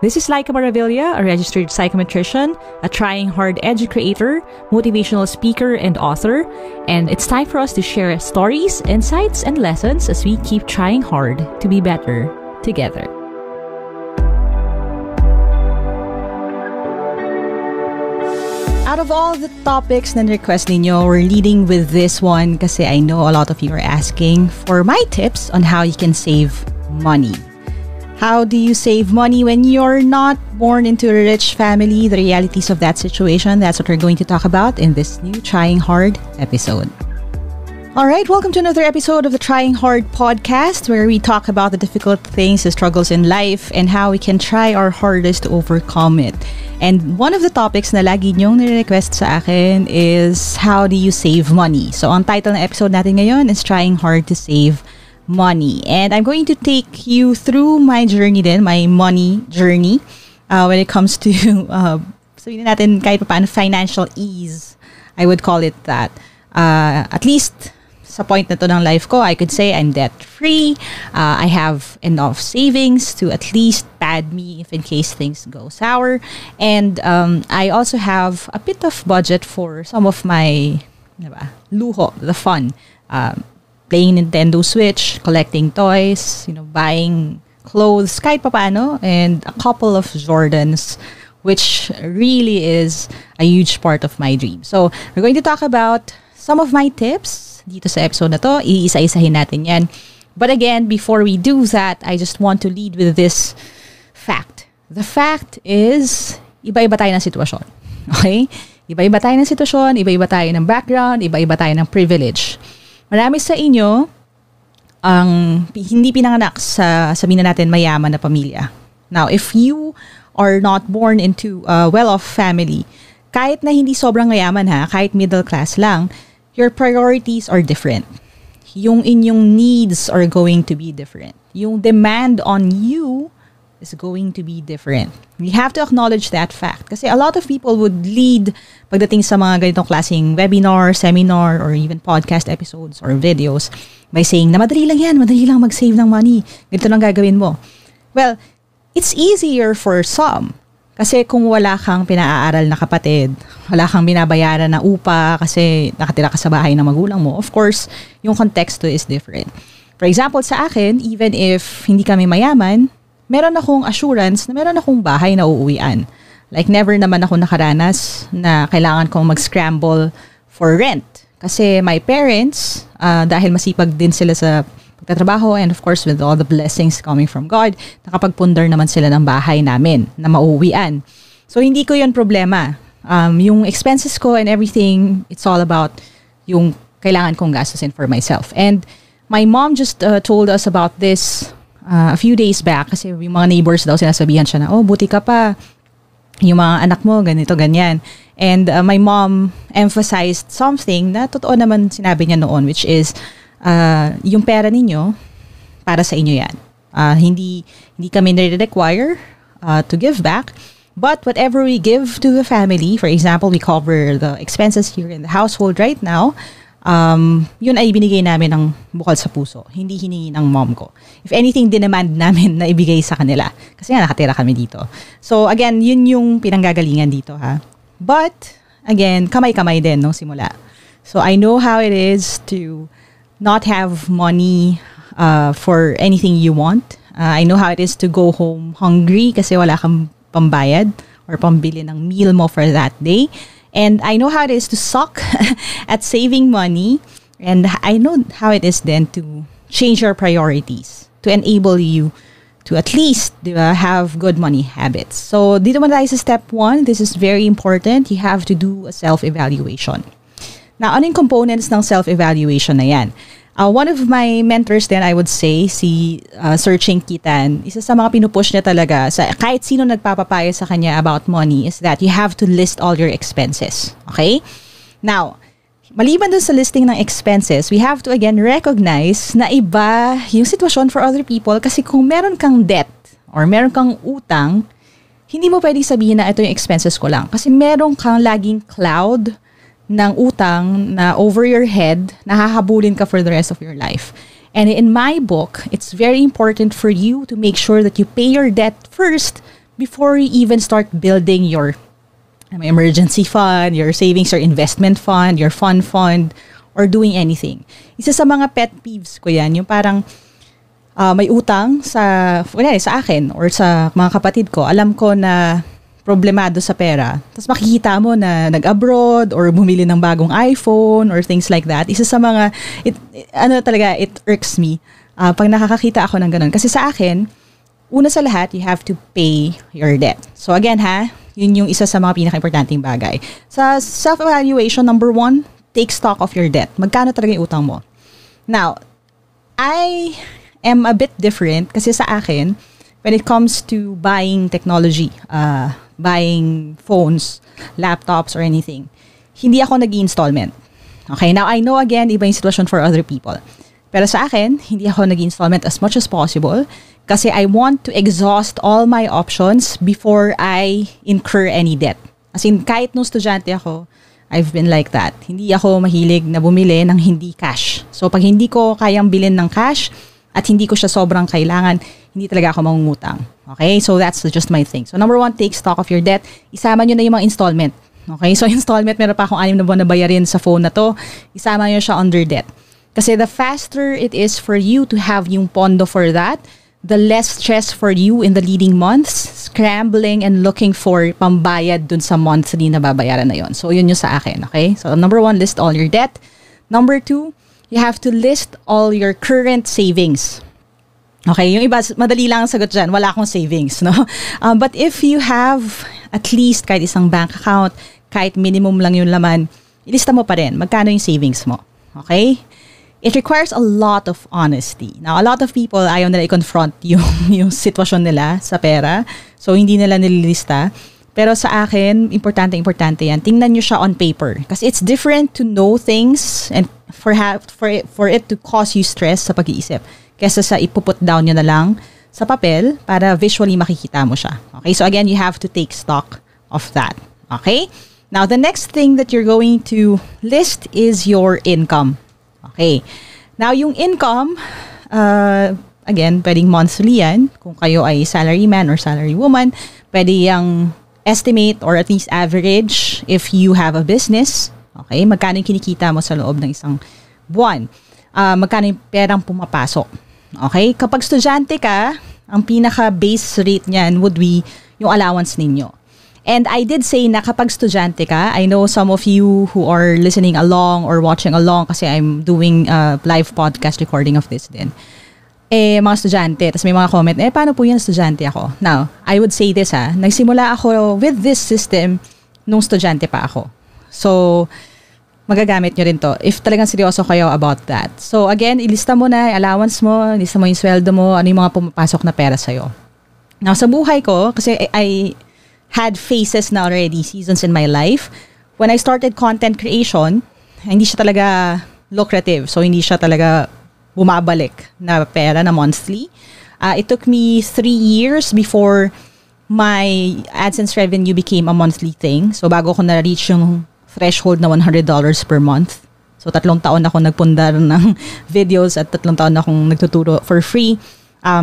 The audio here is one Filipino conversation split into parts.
This is Laika Maravilla, a registered psychometrician, a trying hard educator, motivational speaker, and author. And it's time for us to share stories, insights, and lessons as we keep trying hard to be better together. Out of all the topics na request ninyo, we're leading with this one kasi I know a lot of you are asking for my tips on how you can save money. How do you save money when you're not born into a rich family? The realities of that situation, that's what we're going to talk about in this new Trying Hard episode. Alright, welcome to another episode of the Trying Hard podcast where we talk about the difficult things, the struggles in life, and how we can try our hardest to overcome it. And one of the topics na lagi nyong nire-request sa akin is how do you save money? So ang title ng episode natin ngayon is Trying Hard to Save Money. And I'm going to take you through my journey din, my money journey when it comes to sabihin natin kahit paano financial ease. I would call it that. At least sa point na to ng life ko, I could say I'm debt-free. I have enough savings to at least pad me if in case things go sour. And I also have a bit of budget for some of my luho, the fun. Playing Nintendo Switch, collecting toys, buying clothes, kahit papaano, and a couple of Jordans, which really is a huge part of my dream. So, we're going to talk about some of my tips dito sa episode na to. Iisa-isahin natin yan. But again, before we do that, I just want to lead with this fact. The fact is, iba-iba tayo ng sitwasyon. Okay? Iba-iba tayo ng sitwasyon, iba-iba tayo ng background, iba-iba tayo ng privilege. Marami sa inyo ang hindi pinanganak sa sabihin na natin mayaman na pamilya. Now, if you are not born into a well-off family, kahit na hindi sobrang mayaman kahit middle class lang, your priorities are different. Yung inyong needs are going to be different. Yung demand on you is going to be different. We have to acknowledge that fact. Kasi a lot of people would lead pagdating sa mga ganitong klaseng webinar, seminar, or even podcast episodes or videos by saying na madali lang yan, madali lang mag-save ng money. Ganito lang gagawin mo. Well, it's easier for some. Kasi kung wala kang pinaaral na kapatid, wala kang binabayaran na upa kasi nakatira ka sa bahay ng magulang mo, of course, yung konteksto is different. For example, sa akin, even if hindi kami mayaman, meron akong assurance na meron akong bahay na uuwian. Like, never naman ako nakaranas na kailangan kong mag-scramble for rent. Kasi my parents, dahil masipag din sila sa pagtatrabaho and of course with all the blessings coming from God, nakapagpundar naman sila ng bahay namin na mauuwian. So, hindi ko yun problema. Yung expenses ko and everything, it's all about yung kailangan kong gastusin for myself. And my mom just told us about this a few days back kasi yung mga neighbors daw sinasabihan siya na, oh, buti ka pa. Yung mga anak mo, ganito, ganyan. And my mom emphasized something na totoo naman sinabi niya noon, which is, yung pera ninyo, para sa inyo yan. Hindi kami nire-require to give back. But whatever we give to the family, for example, we cover the expenses here in the household right now, yun ay binigay namin ng bukal sa puso. Hindi hiningi ng mom ko. If anything, dinemand namin na ibigay sa kanila. Kasi nga nakatira kami dito. So again, yun yung pinanggagalingan dito But again, kamay-kamay din nung simula. So I know how it is to not have money for anything you want. I know how it is to go home hungry kasi wala kang pambayad or pambili ng meal mo for that day. And I know how it is to suck at saving money. And I know how it is then to change your priorities to enable you to at least have good money habits. So, dito muna tayo sa step 1. This is very important. You have to do a self-evaluation. Now, ano yung components ng self-evaluation na yan? One of my mentors then, I would say, si Sir Ching Kitan, isa sa mga pinupush niya talaga, sa kahit sino nagpapapaya sa kanya about money, is that you have to list all your expenses. Okay? Now, maliban dun sa listing ng expenses, we have to again recognize na iba yung sitwasyon for other people kasi kung meron kang debt or meron kang utang, hindi mo pwedeng sabihin na ito yung expenses ko lang. Kasi meron kang laging cloud ng utang na over your head, nahahabulin ka for the rest of your life. And in my book, it's very important for you to make sure that you pay your debt first before you even start building your emergency fund, your savings or investment fund, your fund, or doing anything. Isa sa mga pet peeves ko yan, yung parang may utang sa akin or sa mga kapatid ko. Alam ko na problemado sa pera. Tapos makikita mo na nag-abroad or bumili ng bagong iPhone or things like that. Isa sa mga, it irks me pag nakakakita ako ng ganun. Kasi sa akin, una sa lahat, you have to pay your debt. So again yun yung isa sa mga pinaka-importanting bagay. Sa self-evaluation, number 1, take stock of your debt. Magkano talaga yung utang mo? Now, I am a bit different kasi sa akin, when it comes to buying technology, buying phones, laptops, or anything, hindi ako nag-installment. Okay, now I know again, iba yung situation for other people. Pero sa akin, hindi ako nag-installment as much as possible kasi I want to exhaust all my options before I incur any debt. As in, kahit nung estudyante ako, I've been like that. Hindi ako mahilig na bumili ng hindi cash. So pag hindi ko kayang bilhin ng cash at hindi ko siya sobrang kailangan, hindi talaga ako mangungutang. Okay? So that's just my thing. So number 1, take stock of your debt. Isama nyo na yung mga installment. Okay? So installment, meron pa akong 6 na buwan na bayarin sa phone na to. Isama nyo siya under debt. Kasi the faster it is for you to have yung pondo for that, the less stress for you in the leading months, scrambling and looking for pambayad dun sa monthly na babayaran na yon. So yun yung sa akin. Okay? So number 1, list all your debt. Number 2, you have to list all your current savings. Okay, yung iba, madali lang ang sagot dyan, wala akong savings, no? But if you have at least kahit isang bank account, kahit minimum lang yung laman, ilista mo pa rin, magkano yung savings mo. Okay? It requires a lot of honesty. Now, a lot of people, ayaw nila i-confront yung sitwasyon nila sa pera. So, hindi nila nililista. Pero sa akin, importante yan. Tingnan nyo siya on paper. Kasi it's different to know things and for it to cause you stress sa pag-iisip. Kesa sa ipuput down nyo na lang sa papel para visually makikita mo siya. Okay? So again, you have to take stock of that. Okay? Now, the next thing that you're going to list is your income. Okay. Now, yung income, again, pwedeng monthly yan. Kung kayo ay salary man or salary woman, pwede yung estimate or at least average if you have a business. Okay, magkano yung kinikita mo sa loob ng isang buwan? Magkano yung perang pumapasok? Okay, kapag estudyante ka, ang pinaka-base rate niyan would be yung allowance ninyo. And I did say na kapag estudyante ka, I know some of you who are listening along or watching along kasi I'm doing a live podcast recording of this din. Mga estudyante, tapos may mga comment, paano po yan estudyante ako? Now, I would say this nagsimula ako with this system nung estudyante pa ako. So, magagamit nyo rin to if talagang seryoso kayo about that. So, again, ilista mo na allowance mo, ilista mo yung sweldo mo, ano yung mga pumapasok na pera sa'yo. Now, sa buhay ko, kasi I had phases na already, seasons in my life. When I started content creation, hindi siya talaga lucrative. So, hindi siya talaga bumabalik na pera na monthly. It took me 3 years before my AdSense revenue became a monthly thing. So, bago ko na-reach yung threshold na $100 per month. So, 3 taon ako nagpundar ng videos at 3 taon akong nagtuturo for free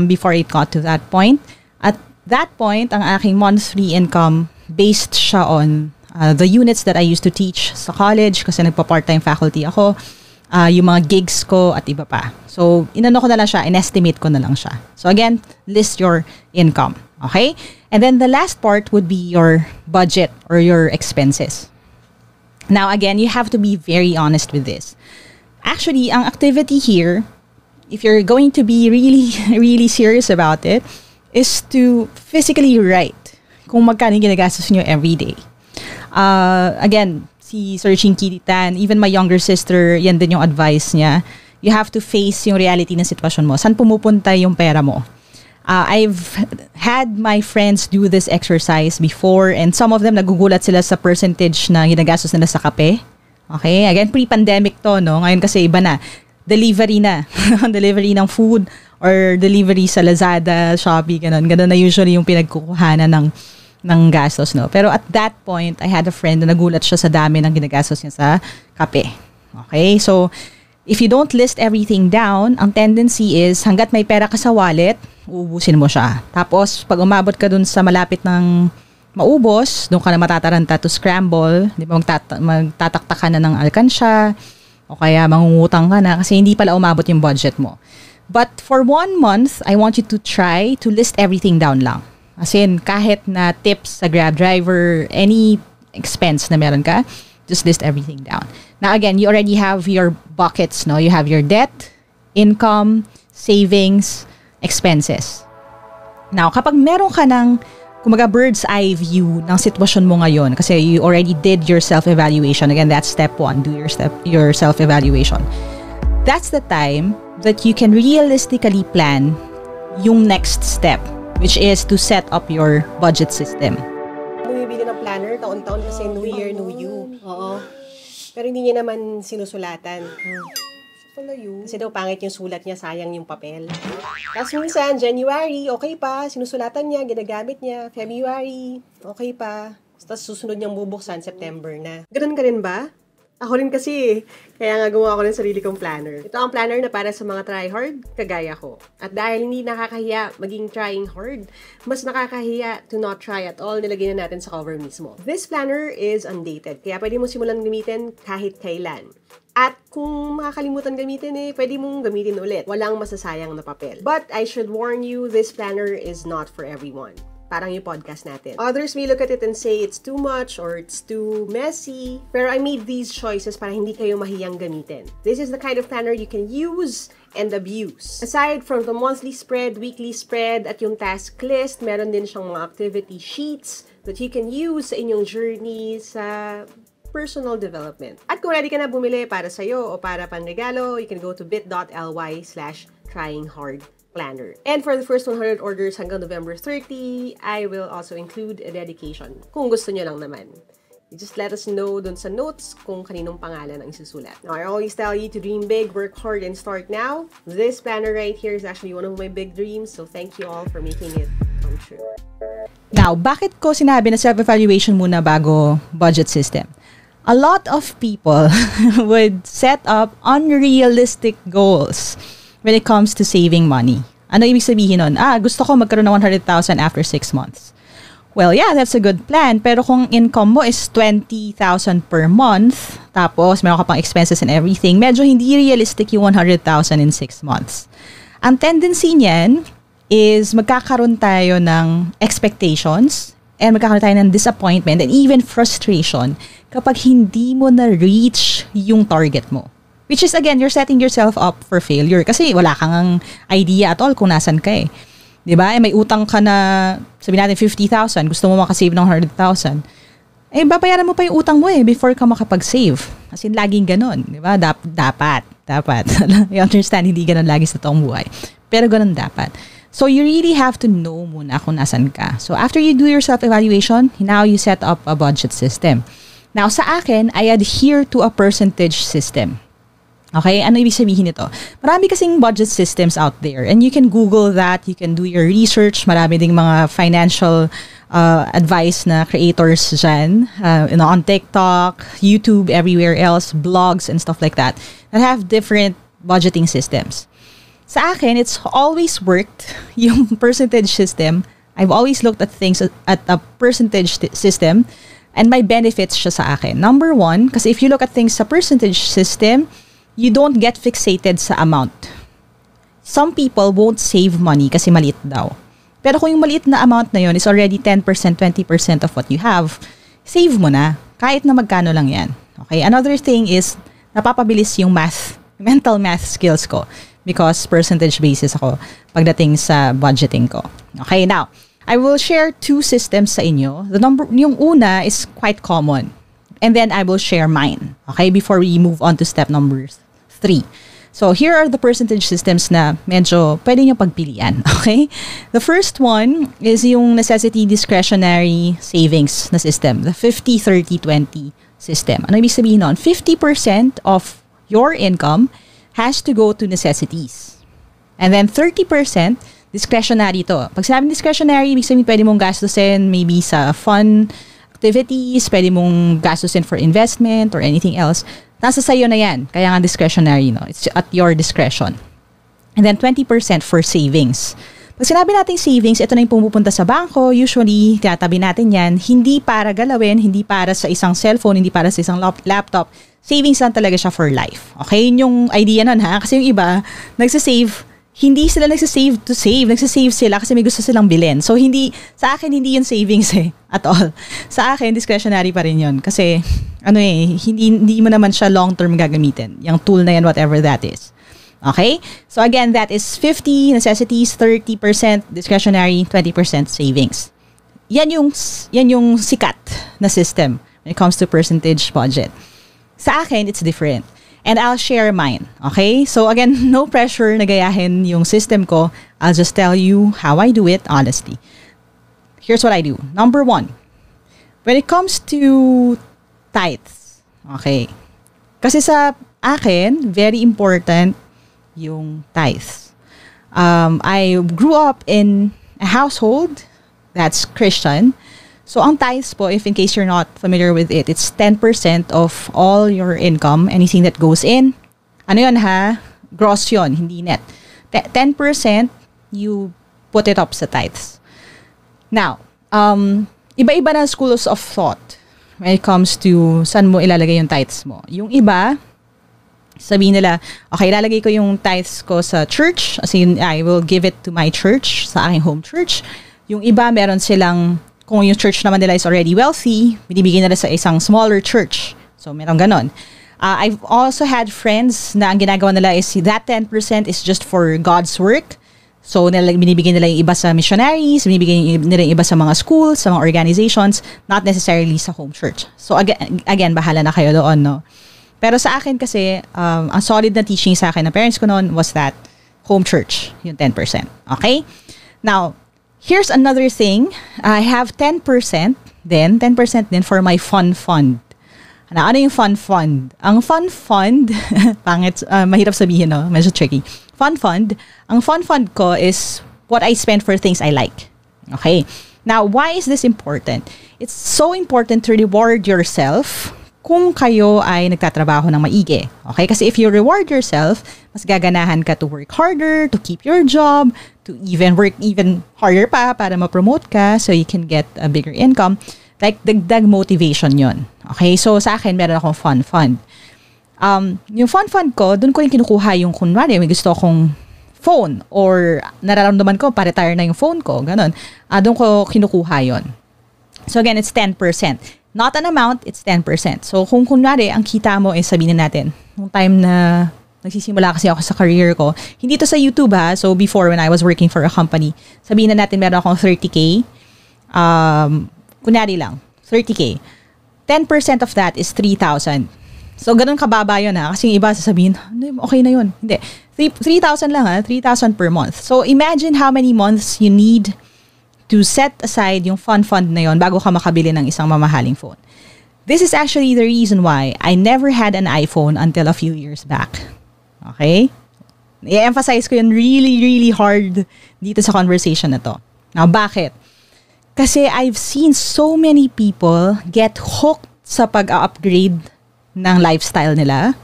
before it got to that point. At that point, ang aking monthly income based siya on the units that I used to teach sa college kasi nagpa-part-time faculty ako, yung mga gigs ko at iba pa. So, inano ko na lang siya, in-estimate ko na lang siya. So, again, list your income. Okay? And then the last part would be your budget or your expenses. Now, again, you have to be very honest with this. Actually, ang activity here, if you're going to be really, really serious about it, is to physically write kung magkano yung ginagastos nyo every day. Again, si Sir Chinky Tan, even my younger sister, yan din yung advice niya. You have to face yung reality ng sitwasyon mo. Saan pumupunta yung pera mo? I've had my friends do this exercise before and some of them nagugulat sila sa percentage na ginagastos nila sa kape. Okay? Again, pre-pandemic to, no? Ngayon kasi iba na. Delivery na. Delivery ng food or delivery sa Lazada, Shopee, ganun. Ganun na usually yung pinagkukuhanan ng gastos, no? Pero at that point, I had a friend na nagulat siya sa dami ng ginagastos niya sa kape. Okay? So, if you don't list everything down, ang tendency is hanggat may pera ka sa wallet, uubusin mo siya. Tapos, pag umabot ka dun sa malapit ng maubos, doon ka na matataranta to scramble, di ba, magtatakta ka na ng alkansya, o kaya mangungutang ka na kasi hindi pala umabot yung budget mo. But for 1 month, I want you to try to list everything down lang. As in, kahit na tips sa Grab driver, any expense na meron ka, just list everything down. Now again, you already have your buckets, no? You have your debt, income, savings, expenses. Now, kapag meron ka ng kumaga bird's eye view ng sitwasyon mo ngayon kasi you already did your self-evaluation. Again, that's step 1. Do your self-evaluation. That's the time that you can realistically plan yung next step, which is to set up your budget system. Bumibili ng planner taon-taon kasi New Year, New You. Oo. Pero hindi niya naman sinusulatan. Kasi daw pangit yung sulat niya, sayang yung papel. Tapos minsan, January, okay pa, sinusulatan niya, ginagamit niya. February, okay pa. Tapos susunod niyang bubuksan, September na. Ganun ka rin ba? Ako rin kasi, kaya nga gumawa ko ng sarili kong planner. Ito ang planner na para sa mga try-hard, kagaya ko. At dahil hindi nakakahiya maging trying hard, mas nakakahiya to not try at all, nilagay na natin sa cover mismo. This planner is undated, kaya pwede mo simulan gamitin kahit kailan. At kung makakalimutan gamitin pwede mong gamitin ulit. Walang masasayang na papel. But I should warn you, this planner is not for everyone. Parang yung podcast natin. Others may look at it and say it's too much or it's too messy. Pero I made these choices para hindi kayo mahiyang gamitin. This is the kind of planner you can use and abuse. Aside from the monthly spread, weekly spread, at yung task list, meron din siyang mga activity sheets that you can use sa inyong journey sa personal development. At kung ready ka na bumili para sa'yo o para panregalo, you can go to bit.ly/tryinghardplanner. And for the first 100 orders hanggang November 30, I will also include a dedication. Kung gusto nyo lang naman. You just let us know dun sa notes kung kaninong pangalan ang isusulat. Now, I always tell you to dream big, work hard, and start now. This planner right here is actually one of my big dreams, so thank you all for making it come true. Now, bakit ko sinabi na self-evaluation muna bago budget system? A lot of people would set up unrealistic goals when it comes to saving money. Ano ibig sabihin nun? Gusto ko magkaroon ng 100,000 after 6 months. Well, yeah, that's a good plan. Pero kung income mo is 20,000 per month, tapos meron ka pang expenses and everything, medyo hindi realistic yung 100,000 in 6 months. Ang tendency niyan is magkakaroon tayo ng expectations and magkakaroon tayo ng disappointment and even frustration kapag hindi mo na-reach yung target mo. Which is, again, you're setting yourself up for failure kasi wala kang idea at all kung nasan ka Diba? May utang ka na, sabihin natin 50,000, gusto mo makasave ng 100,000. Babayaran mo pa yung utang mo before ka makapag-save. As in, laging ganun. Diba? Dapat. You understand, hindi ganun lagi sa toong buhay. Pero ganun dapat. So, you really have to know muna kung nasan ka. So, after you do your self-evaluation, now you set up a budget system. Now, sa akin, I adhere to a percentage system. Okay? Ano ibig sabihin nito? Marami kasing budget systems out there. And you can Google that. You can do your research. Marami ding mga financial advice na creators dyan. On TikTok, YouTube, everywhere else, blogs and stuff like that have different budgeting systems. Sa akin, it's always worked yung percentage system. I've always looked at things at a percentage system and my benefits siya sa akin. Number 1, kasi if you look at things sa percentage system, you don't get fixated sa amount. Some people won't save money kasi maliit daw. Pero kung yung maliit na amount na yun is already 10%, 20% of what you have, save mo na. Kahit na magkano lang yan. Okay? Another thing is, napapabilis yung mental math skills ko. Because percentage basis ako pagdating sa budgeting ko. Okay, now, I will share 2 systems sa inyo. Yung una is quite common. And then I will share mine. Okay, before we move on to step number 3. So, here are the percentage systems na medyo pwede nyo pagpilian. Okay? The first one is yung necessity discretionary savings na system. The 50-30-20 system. Ano ibig sabihin nun? 50% of your income has to go to necessities. And then 30% discretionary to. Pag sinabing discretionary, ibig sabihin pwede mong gastusin maybe sa fun activities, pwede mong gastusin for investment or anything else. Nasa sayo na yan. Kaya nga discretionary, no? It's at your discretion. And then 20% for savings. Pag sinabi natin savings, ito na yung pumupunta sa bangko. Usually, tinatabi natin yan. Hindi para galawin, hindi para sa isang cellphone, hindi para sa isang laptop. Savings lang talaga siya for life. Okay? Yun yung idea nun ha. Kasi yung iba, nagsasave, hindi sila nagsasave to save. Nagsasave sila kasi may gusto silang bilhin. So, sa akin, hindi yun savings at all. Sa akin, discretionary pa rin yun. Kasi, hindi mo naman siya long-term gagamitin. Yung tool na yan, whatever that is. Okay? So again, that is 50 necessities, 30% discretionary, 20% savings. Yan yung sikat na system when it comes to percentage budget. Sa akin, it's different. And I'll share mine. Okay? So again, no pressure na gayahin yung system ko. I'll just tell you how I do it honestly. Here's what I do. Number 1, when it comes to tithes. Okay? Kasi sa akin, very important yung tithes. I grew up in a household that's Christian. So, ang tithes po, if in case you're not familiar with it, it's 10% of all your income, anything that goes in. Ano yun ha? Gross yun, hindi net. 10% you put it up sa tithes. Now, iba-iba na schools of thought when it comes to saan mo ilalagay yung tithes mo. Yung iba, sabihin nila, okay, ilalagay ko yung tithes ko sa church. As in, I will give it to my church, sa aking home church. Yung iba, meron silang, kung yung church naman nila is already wealthy, binibigyan nila sa isang smaller church. So, meron ganon. I've also had friends na ang ginagawa nila is that 10% is just for God's work. So, binibigyan nila yung iba sa missionaries, binibigyan nila yung iba sa mga schools, sa mga organizations, not necessarily sa home church. So, again bahala na kayo doon, no? Pero sa akin kasi, ang solid na teaching sa akin ng parents ko noon was that home church, yung 10%. Okay? Now, here's another thing. I have 10% din for my fun fund. Ano yung fun fund? Ang fun fund, pangit, mahirap sabihin, no? Medyo tricky. Fun fund, ang fun fund ko is what I spend for things I like. Okay? Now, why is this important? It's so important to reward yourself kung kayo ay nagtatrabaho ng maigi. Okay? Kasi if you reward yourself, mas gaganahan ka to work harder, to keep your job, to even work even harder pa para ma-promote ka so you can get a bigger income. Like, dagdag motivation yon. Okay? So, sa akin, meron akong fun fund. Yung fun fund ko, dun ko rin kinukuha yung kunwari, may gusto akong phone or nararamdaman ko, pa-retire na yung phone ko. Ganon. Dun ko kinukuha yon. So, again, it's 10%. Not an amount, it's 10%. So, kung kunwari, ang kita mo is sabihin natin, nung time na nagsisimula kasi ako sa career ko, hindi to sa YouTube ha. So, before when I was working for a company, sabihin na natin meron akong 30K. Kunyari lang, 30K. 10% of that is 3,000. So, ganun kababa yun ha. Kasi yung iba sasabihin, okay na yun. Hindi. 3,000 lang ha. 3,000 per month. So, imagine how many months you need to set aside yung fun fund na yon bago ka makabili ng isang mamahaling phone. This is actually the reason why I never had an iPhone until a few years back. Okay? I-emphasize ko yun really, really hard dito sa conversation na to. Now, bakit? Kasi I've seen so many people get hooked sa pag-upgrade ng lifestyle nila.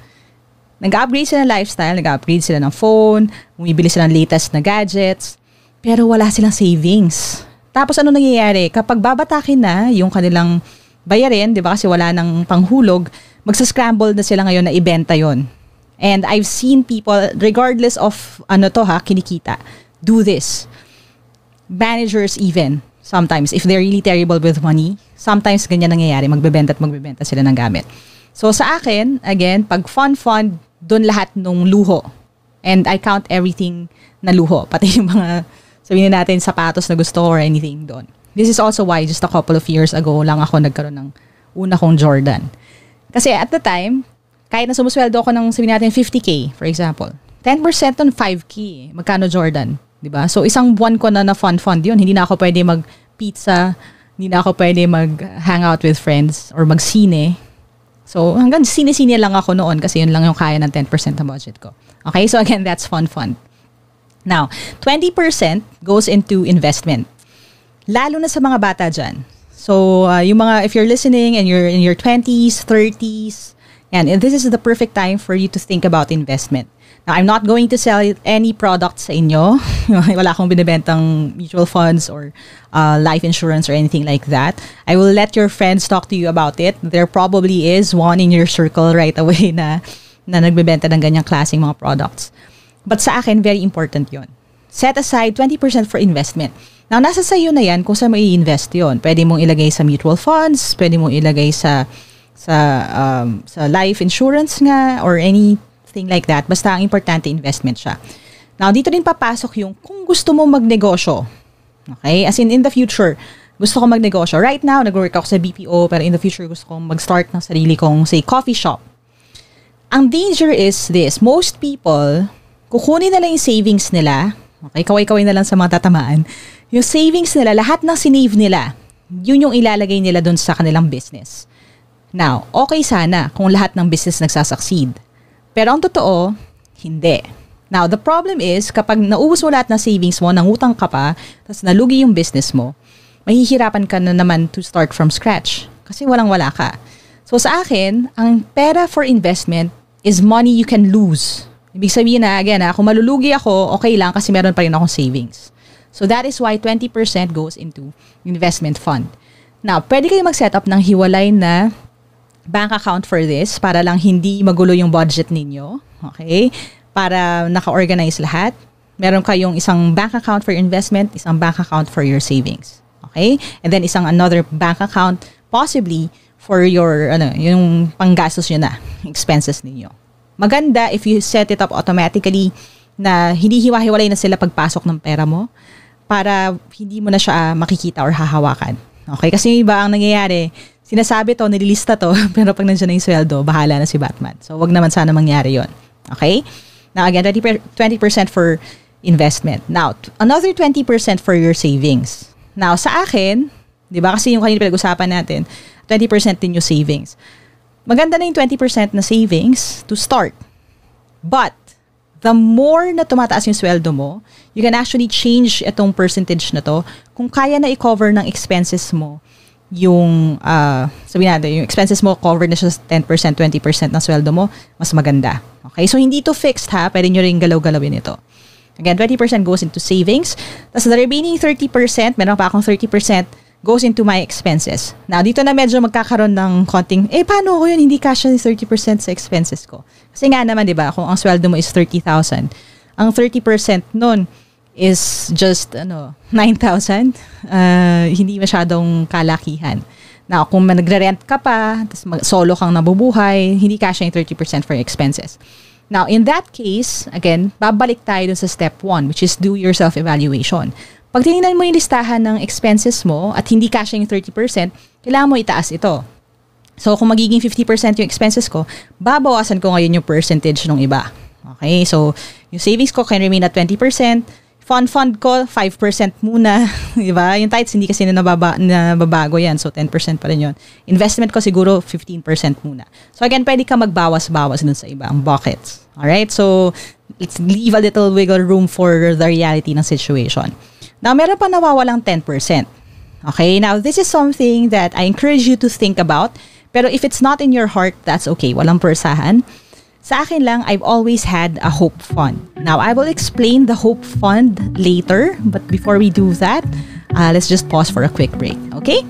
Nag-upgrade sila ng lifestyle, nag-upgrade sila ng phone, bumibili sila ng latest na gadgets, pero wala silang savings. Tapos ano nangyayari? Kapag babatakin na yung kanilang bayarin, di ba kasi wala nang panghulog, magsa-scramble na sila ngayon na ibenta yon. And I've seen people, regardless of kinikita, do this. Managers even, sometimes, if they're really terrible with money, sometimes ganyan nangyayari, magbebenta sila ng gamit. So sa akin, again, pag fun, dun lahat nung luho. And I count everything na luho, pati yung mga sabihin natin sapatos na gusto or anything doon. This is also why just a couple of years ago lang ako nagkaroon ng una kong Jordan. Kasi at the time, kahit na sumusweldo ako ng sabihin natin 50K, for example, 10% on 5K, magkano Jordan? Diba? So isang buwan ko na fun yun. Hindi na ako pwede mag-pizza, hindi na ako pwede mag-hang out with friends or mag-sine. So hanggang sine-sine lang ako noon kasi yun lang yung kaya ng 10% ng budget ko. Okay? So again, that's fun. Now, 20% goes into investment. Lalo na sa mga bata dyan. So, yung mga, if you're listening and you're in your 20s, 30s, and this is the perfect time for you to think about investment. Now, I'm not going to sell any products sa inyo. Wala akong binibentang mutual funds or life insurance or anything like that. I will let your friends talk to you about it. There probably is one in your circle right away na nagbebenta ng ganyang klaseng mga products. But sa akin, very important yon. Set aside 20% for investment. Now, nasa sayo na yan kung saan mo i-invest yon. Pwede mong ilagay sa mutual funds, pwede mong ilagay sa life insurance nga or anything like that. Basta ang importante, investment siya. Now, dito din papasok yung kung gusto mo magnegosyo. Okay? As in the future, gusto ko magnegosyo. Right now, nag-work ako sa BPO, pero in the future, gusto kong mag-start ng sarili kong, say, coffee shop. Ang danger is this. Most people, kukunin na lang yung savings nila. Okay? Kaway-kaway na lang sa mga tatamaan. Yung savings nila, lahat ng sinave nila, yun yung ilalagay nila dun sa kanilang business. Now, okay sana kung lahat ng business nagsasucceed. Pero ang totoo, hindi. Now, the problem is, kapag naubos mo lahat ng savings mo, nangutang ka pa, tapos nalugi yung business mo, mahihirapan ka na naman to start from scratch. Kasi walang-wala ka. So, sa akin, ang pera for investment is money you can lose. Ibig sabihin na, again, kung malulugi ako, okay lang kasi meron pa rin akong savings. So, that is why 20% goes into investment fund. Now, pwede kayo mag-set up ng hiwalay na bank account for this para lang hindi magulo yung budget ninyo. Okay? Para naka-organize lahat. Meron kayong isang bank account for investment, isang bank account for your savings. Okay? And then another bank account possibly for your yung panggastos nyo na, expenses ninyo. Maganda if you set it up automatically na hindi hiwa-hiwalay na sila pagpasok ng pera mo para hindi mo na siya makikita or hahawakan. Okay? Kasi iba ang nangyayari, sinasabi to, nililista to, pero pag nandiyan na yung sweldo, bahala na si Batman. So, wag naman sana mangyari yon. Okay? Now, again, 20% for investment. Now, another 20% for your savings. Now, sa akin, di ba kasi yung kanina pinag-usapan natin, 20% din yung savings. Maganda na yung 20% na savings to start. But, the more na tumataas yung sweldo mo, you can actually change itong percentage na to kung kaya na i-cover ng expenses mo yung, sabihin natin, yung expenses mo covered na siya 10%, 20% ng sweldo mo, mas maganda. Okay? So, hindi to fixed ha. Pwede nyo rin galaw-galawin ito. Again, 20% goes into savings. Tapos the remaining 30%, meron pa akong 30%, goes into my expenses. Now, dito na medyo magkakaroon ng konting, paano ko yun? Hindi kasya yung 30% sa expenses ko. Kasi nga naman, di ba, kung ang sweldo mo is 30,000, ang 30% nun is just 9,000. Hindi masyadong kalakihan. Now, kung nagre-rent ka pa, tapos solo kang nabubuhay, hindi kasya yung 30% for expenses. Now, in that case, again, babalik tayo dun sa step 1, which is do your self-evaluation. Pag tinignan mo yung listahan ng expenses mo at hindi kasya yung 30%, kailangan mo itaas ito. So, kung magiging 50% yung expenses ko, babawasan ko ngayon yung percentage ng iba. Okay? So, yung savings ko can remain at 20%. Fund ko, 5% muna. Diba? Yung tithes, hindi kasi nababago yan. So, 10% pa rin yun. Investment ko siguro 15% muna. So, again, pwede ka magbawas-bawas dun sa ibang buckets. Alright? So, let's leave a little wiggle room for the reality ng situation. Now, meron pa nawawalang 10%. Okay? Now, this is something that I encourage you to think about. Pero if it's not in your heart, that's okay. Walang persahan. Sa akin lang, I've always had a hope fund. Now, I will explain the hope fund later. But before we do that, let's just pause for a quick break. Okay?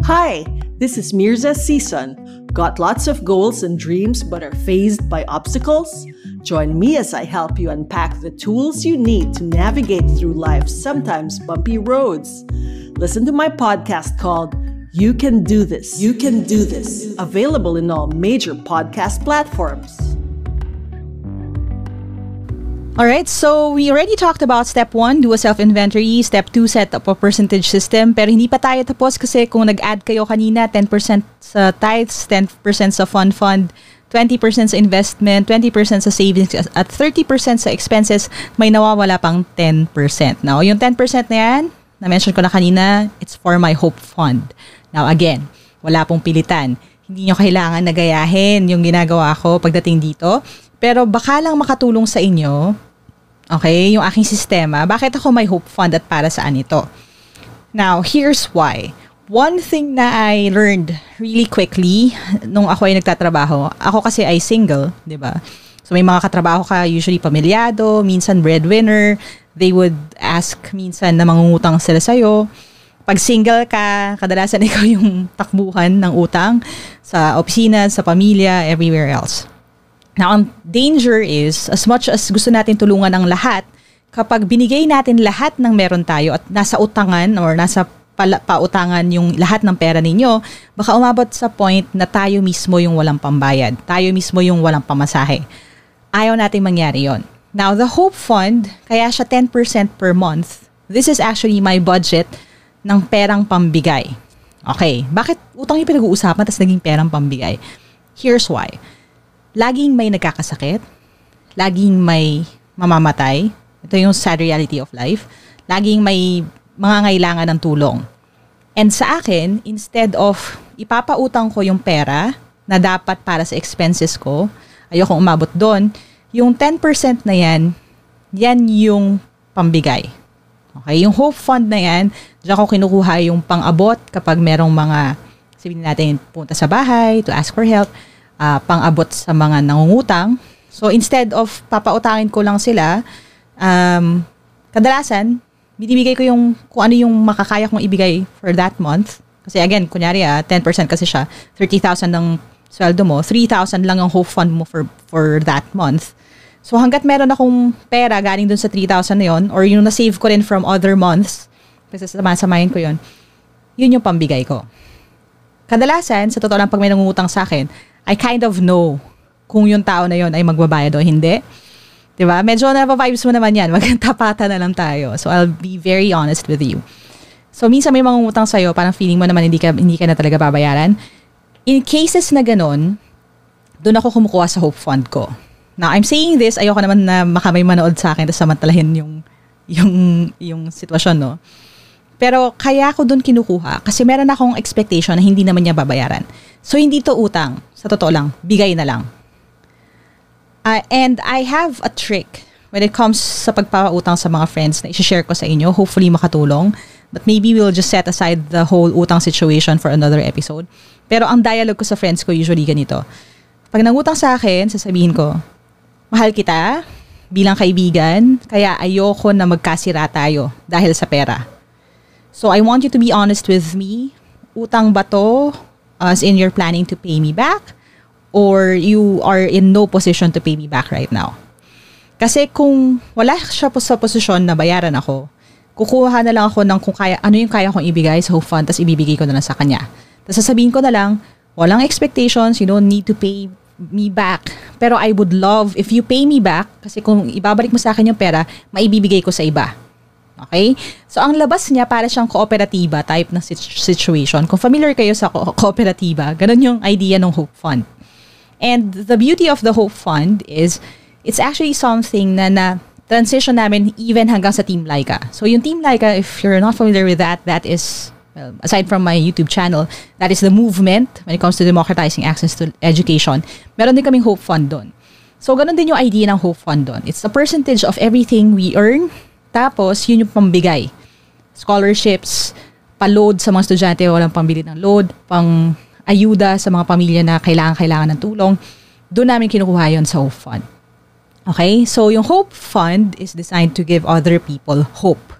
Hi, this is Mirza Season. Got lots of goals and dreams but are faced by obstacles? Join me as I help you unpack the tools you need to navigate through life's sometimes bumpy roads. Listen to my podcast called You Can Do This. You Can Do This. Available in all major podcast platforms. Alright, so we already talked about step 1, do a self-inventory. Step 2, set up a percentage system. Pero hindi pa tayo tapos kasi kung nag-add kayo kanina, 10% sa tithes, 10% sa fund, 20% sa investment, 20% sa savings, at 30% sa expenses, may nawawala pang 10%. Now, yung 10% na yan, na-mention ko na kanina, it's for my hope fund. Now, again, wala pong pilitan. Hindi nyo kailangan nagayahin yung ginagawa ko pagdating dito. Pero baka lang makatulong sa inyo, okay, yung aking sistema. Bakit ako may hope fund at para saan ito? Now, here's why. One thing na I learned really quickly nung ako ay nagtatrabaho, ako kasi ay single, di ba? So may mga katrabaho ka, usually pamilyado, minsan breadwinner, they would ask minsan na mangungutang sila sa'yo. Pag single ka, kadalasan ikaw yung takbuhan ng utang sa opisina, sa pamilya, everywhere else. Now, ang danger is, as much as gusto natin tulungan ang lahat, kapag binigay natin lahat ng meron tayo at nasa utangan or nasa pautangan yung lahat ng pera ninyo, baka umabot sa point na tayo mismo yung walang pambayad. Tayo mismo yung walang pamasahe. Ayaw natin mangyari yon. Now, the Hope Fund, kaya siya 10% per month. This is actually my budget ng perang pambigay. Okay, bakit utang yung pinag-uusapan tapos naging perang pambigay? Here's why. Laging may nagkakasakit, laging may mamamatay. Ito yung sad reality of life. Laging may mga ngailangan ng tulong. And sa akin, instead of ipapautang ko yung pera na dapat para sa expenses ko, ayokong umabot doon, yung 10% na yan yung pambigay. Okay? Yung Hope Fund na yan, diyan ko kinukuha yung pang-abot kapag merong mga, sabihin natin, punta sa bahay to ask for help, pang-abot sa mga nangungutang. So instead of papautangin ko lang sila, kadalasan, binibigay ko yung kung ano yung makakaya kong ibigay for that month. Kasi again, kunyari 10% kasi siya, 30,000 ng sweldo mo, 3,000 lang yung Hope Fund mo for that month. So hanggat meron akong pera galing dun sa 3,000 na yun, or yung na-save ko rin from other months, kasi samahin ko yun yung pambigay ko. Kadalasan, sa totoo lang pag may nangungutang sa akin, I kind of know kung yung tao na yun ay magbabayad o hindi. Diba? Medyo na-vibes mo naman yan. Magtapatan na lang tayo. So, I'll be very honest with you. So, minsan may mangungutang sa'yo, parang feeling mo naman hindi ka na talaga babayaran. In cases na ganun, doon ako kumukuha sa Hope Fund ko. Now, I'm saying this, ayoko naman na makamay manood sa akin tapos samantalahin yung sitwasyon, no? Pero kaya ako doon kinukuha kasi meron akong expectation na hindi naman niya babayaran. So, hindi to utang. Sa totoo lang, bigay na lang. And I have a trick when it comes sa pagpapautang sa mga friends na i-share ko sa inyo. Hopefully makatulong. But maybe we'll just set aside the whole utang situation for another episode. Pero ang dialogue ko sa friends ko usually ganito. Pag nangutang sa akin, sasabihin ko, mahal kita bilang kaibigan, kaya ayoko na magkasira tayo dahil sa pera. So I want you to be honest with me. Utang ba to as in you're planning to pay me back? Or you are in no position to pay me back right now. Kasi kung wala siya po sa posisyon na bayaran ako, kukuha na lang ako ng ano yung kaya kong ibigay sa Hope Fund, tapos ibibigay ko na lang sa kanya. Tapos sasabihin ko na lang, walang expectations, you don't need to pay me back. Pero I would love if you pay me back, kasi kung ibabalik mo sa akin yung pera, maibibigay ko sa iba. Okay? So, ang labas niya para siyang kooperatiba type ng situation. Kung familiar kayo sa kooperatiba, ganun yung idea ng Hope Fund. And the beauty of the Hope Fund is it's actually something na transition namin even hanggang sa Team Laika. So yung Team Laika, if you're not familiar with that is, well, aside from my YouTube channel, that is the movement when it comes to democratizing access to education. Meron din kaming Hope Fund doon. So ganun din yung idea ng Hope Fund doon. It's the percentage of everything we earn, tapos yun yung pambigay. Scholarships, pa-load sa mga estudyante, walang pambili ng load, pang ayuda sa mga pamilya na kailangan ng tulong, doon namin kinukuha yun sa Hope Fund. Okay? So, yung Hope Fund is designed to give other people hope.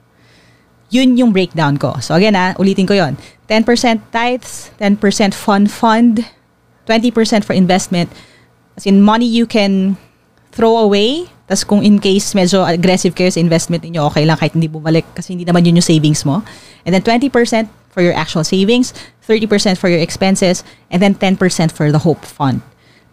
Yun yung breakdown ko. So, again, ulitin ko yun. 10% tithes, 10% fund, 20% for investment. As in, money you can throw away. Tas kung in case medyo aggressive kayo sa investment niyo, okay lang kahit hindi bumalik kasi hindi naman yun yung savings mo. And then 20% for your actual savings, 30% for your expenses, and then 10% for the Hope Fund.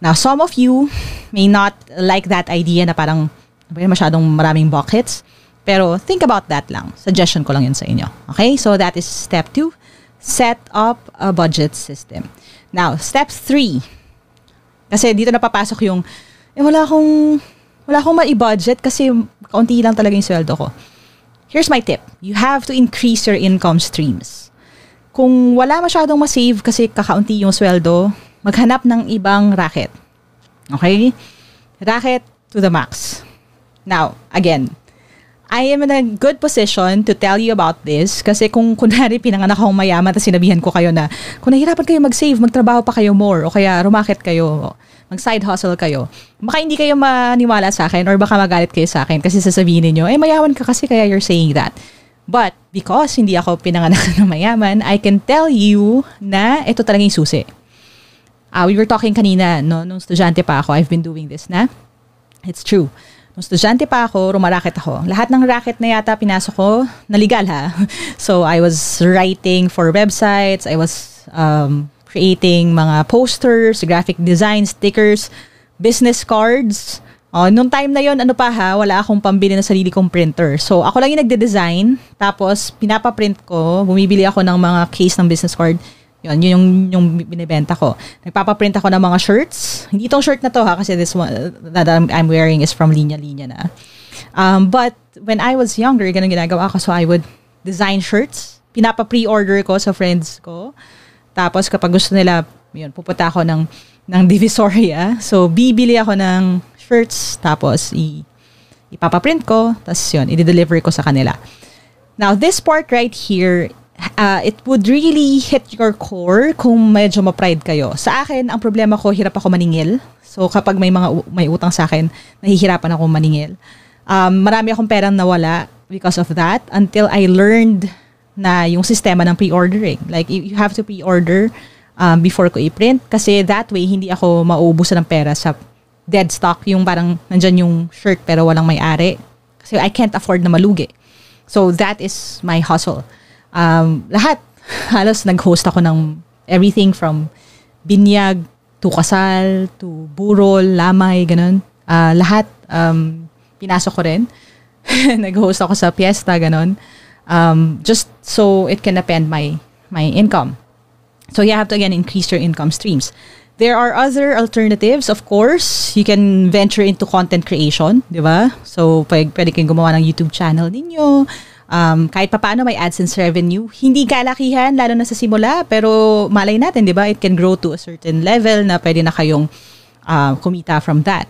Now, some of you may not like that idea na parang masyadong maraming buckets, pero think about that lang. Suggestion ko lang yun sa inyo. Okay? So, that is step 2. Set up a budget system. Now, step 3. Kasi dito napapasok yung, wala akong ma-budget kasi kaunti lang talaga yung sweldo ko. Here's my tip. You have to increase your income streams. Kung wala masyadong ma-save kasi kakaunti yung sweldo, maghanap ng ibang racket. Okay? Racket to the max. Now, again, I am in a good position to tell you about this kasi kung kunwari pinanganak akong mayaman tapos sinabihan ko kayo na kung nahihirapan kayo mag-save, magtrabaho pa kayo more o kaya rumakit kayo, mag-side hustle kayo, baka hindi kayo maniwala sa akin or baka magalit kayo sa akin kasi sasabihin niyo, mayaman ka kasi kaya you're saying that. But because hindi ako pinanganak ng mayaman, I can tell you na ito talaga yung susi. We were talking kanina, no, nung estudyante pa ako, I've been doing this na. It's true. Nung estudyante pa ako, rumaraket ako. Lahat ng racket na yata pinasok ko, naligal ha. So, I was writing for websites, I was creating mga posters, graphic design, stickers, business cards. Nung time na yon ano pa ha, wala akong pambili na sarili kong printer. So, ako lang yung nagde-design, tapos pinapaprint ko, bumibili ako ng mga case ng business card. Yun yung binibenta ko. Nagpapaprint ako ng mga shirts. Hindi itong shirt na to ha, kasi this one that I'm wearing is from Linya Linya na. But when I was younger, ganun ginagawa ko. So I would design shirts. Pinapa-pre-order ko sa friends ko. Tapos kapag gusto nila, yun, pupunta ako ng Divisoria. So bibili ako ng shirts. Tapos ipapaprint ko. Tapos yun, i-deliver ko sa kanila. Now this part right here, it would really hit your core kung medyo ma-pride kayo. Sa akin, ang problema ko, hirap ako maningil. So, kapag may utang sa akin, nahihirapan ako maningil. Marami akong perang nawala because of that until I learned na yung sistema ng pre-ordering. Like, you have to pre-order before ko i-print kasi that way, hindi ako mauubusan ng pera sa dead stock. Yung parang nandyan yung shirt pero walang may-ari. Kasi I can't afford na malugi. So, that is my hustle. Lahat. Halos nag-host ako ng everything from binyag to kasal to burol, lamay, ganun. Lahat pinasok ko rin. Nag-host ako sa piyesta, ganun. Just so it can append my income. So you have to again increase your income streams. There are other alternatives, of course. You can venture into content creation, di ba? So pwede kayong gumawa ng YouTube channel ninyo. Kahit papaano may AdSense revenue. Hindi kalakihan, lalo na sa simula, pero malay natin, di ba? It can grow to a certain level na pwede na kayong kumita from that.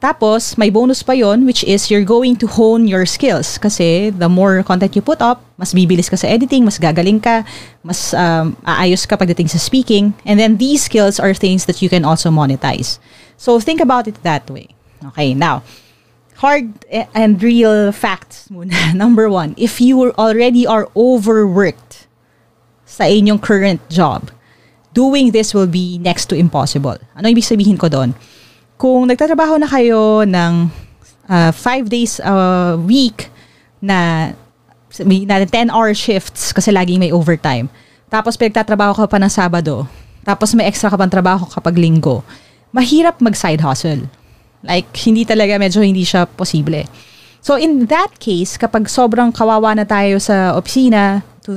Tapos, may bonus pa yon, which is you're going to hone your skills. Kasi the more content you put up, mas bibilis ka sa editing, mas gagaling ka, mas aayos ka pagdating sa speaking. And then these skills are things that you can also monetize. So, think about it that way. Okay, now, hard and real facts muna. Number 1, if you already are overworked sa inyong current job, doing this will be next to impossible. Ano ibig sabihin ko doon? Kung nagtatrabaho na kayo ng 5 days a week na 10-hour shifts kasi laging may overtime, tapos pinagtatrabaho ka pa ng Sabado, tapos may extra ka pang trabaho kapag Linggo, mahirap mag-side hustle. Like, medyo hindi siya posible. So, in that case, kapag sobrang kawawa na tayo sa opisina, to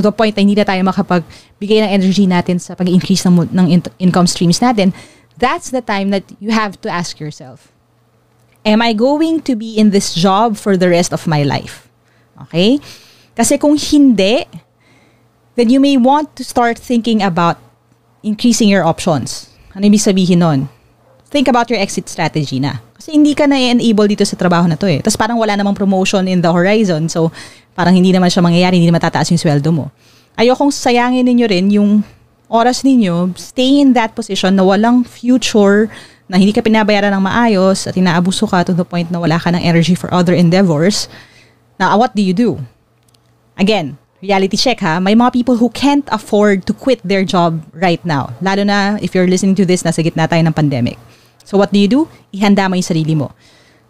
the point na hindi na tayo makapagbigay ng energy natin sa pag-increase ng income streams natin, that's the time that you have to ask yourself, am I going to be in this job for the rest of my life? Okay? Kasi kung hindi, then you may want to start thinking about increasing your options. Ano ibig sabihin nun? Think about your exit strategy na. Kasi hindi ka na-enable dito sa trabaho na to eh. Tapos parang wala namang promotion in the horizon. So, parang hindi naman siya mangyayari, hindi naman tataas yung sweldo mo. Ayokong sayangin ninyo rin yung oras ninyo, stay in that position na walang future, na hindi ka pinabayaran ng maayos at inaabuso ka to the point na wala ka ng energy for other endeavors. Now, what do you do? Again, reality check ha, may mga people who can't afford to quit their job right now. Lalo na if you're listening to this, nasa gitna tayo ng pandemic. So what do you do? Ihanda mo yung sarili mo.